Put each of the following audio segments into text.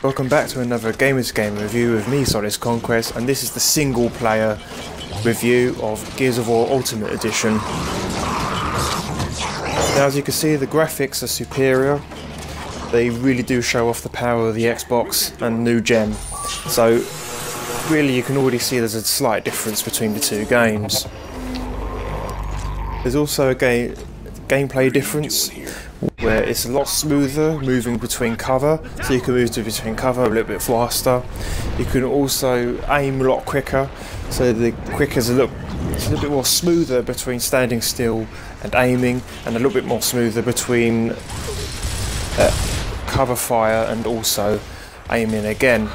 Welcome back to another Gamers Game review of me, Solid Conquest, and this is the single player review of Gears of War Ultimate Edition. Now, as you can see, the graphics are superior. They really do show off the power of the Xbox and new gen. So really you can already see there's a slight difference between the two games. There's also a gameplay difference where it's a lot smoother moving between cover, so you can move between cover a little bit faster. You can also aim a lot quicker, so the it's a little bit more smoother between standing still and aiming, and a little bit more smoother between cover fire and also aiming again.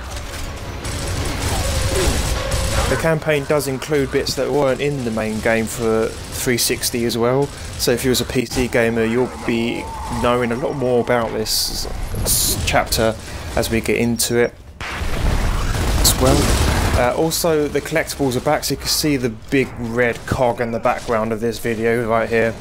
The campaign does include bits that weren't in the main game for 360 as well, so if you was a PC gamer you'll be knowing a lot more about this chapter as we get into it as well. Also the collectibles are back, so you can see the big red cog in the background of this video right here.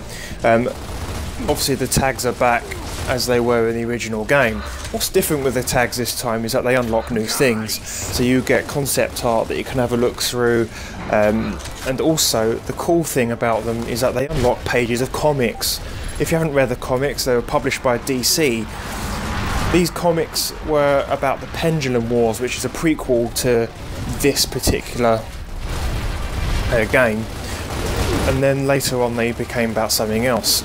Obviously the tags are back as they were in the original game. What's different with the tags this time is that they unlock new things, so you get concept art that you can have a look through, and also the cool thing about them is that they unlock pages of comics. If you haven't read the comics, they were published by DC. These comics were about the Pendulum Wars, which is a prequel to this particular game, and then later on they became about something else.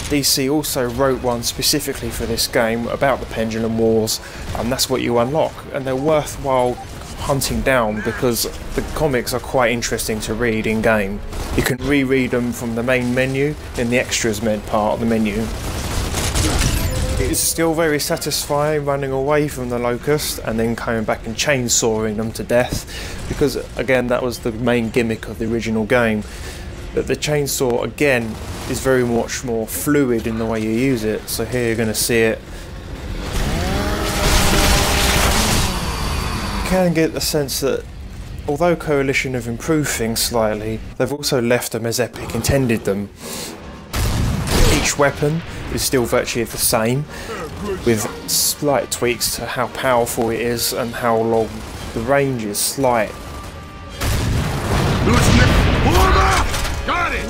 DC also wrote one specifically for this game about the Pendulum Wars, and that's what you unlock, and they're worthwhile hunting down because the comics are quite interesting to read in game. You can reread them from the main menu in the extras part of the menu. It's still very satisfying running away from the Locust and then coming back and chainsawing them to death, because again that was the main gimmick of the original game. But the chainsaw again is very much more fluid in the way you use it, so here you're going to see it. You can get the sense that although Coalition have improved things slightly, they've also left them as Epic intended them. Each weapon is still virtually the same, with slight tweaks to how powerful it is and how long the range is slight. Got it!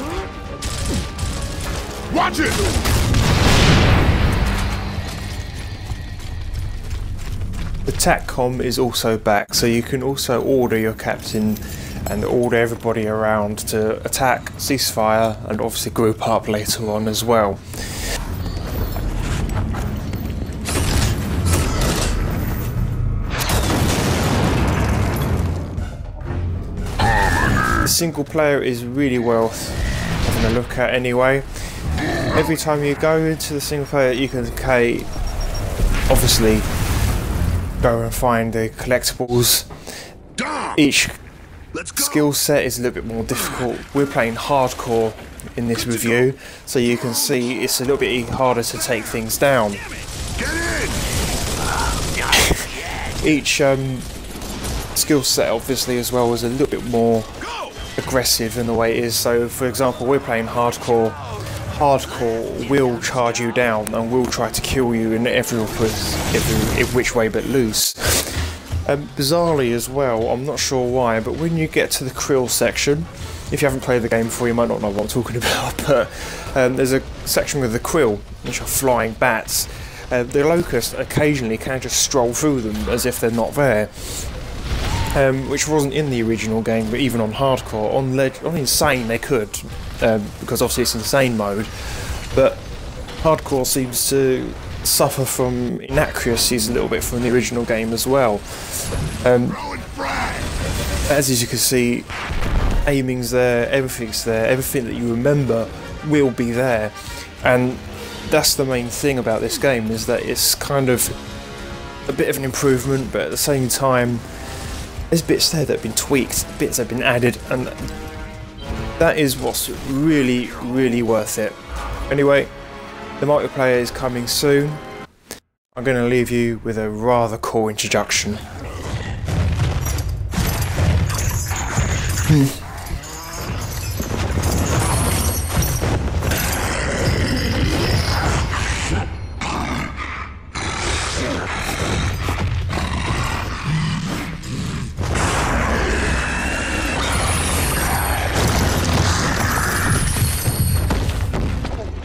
Watch it! The TACCOM is also back, so you can also order your captain and order everybody around to attack, ceasefire, and obviously group up later on as well. The single player is really worth having a look at anyway. Every time you go into the single player you can obviously go and find the collectibles. Each skill set is a little bit more difficult. We're playing hardcore in this review, so you can see it's a little bit harder to take things down. Each skill set obviously as well is a little bit more aggressive in the way it is. So for example, we're playing hardcore. Hardcore will charge you down and will try to kill you in every which way but loose. Bizarrely as well, I'm not sure why, but when you get to the krill section, if you haven't played the game before you might not know what I'm talking about, but there's a section with the krill, which are flying bats. The Locust occasionally can just stroll through them as if they're not there. Which wasn't in the original game, but even on hardcore, on insane they could, because obviously it's insane mode, but hardcore seems to suffer from inaccuracies a little bit from the original game as well. As you can see, aiming's there, everything's there, everything that you remember will be there, and that's the main thing about this game, is that it's kind of a bit of an improvement, but at the same time there's bits there that have been tweaked, bits that have been added, and that is what's really, really worth it. Anyway, the multiplayer is coming soon. I'm going to leave you with a rather cool introduction.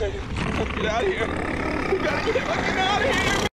Get out of here. We gotta get fucking out of here.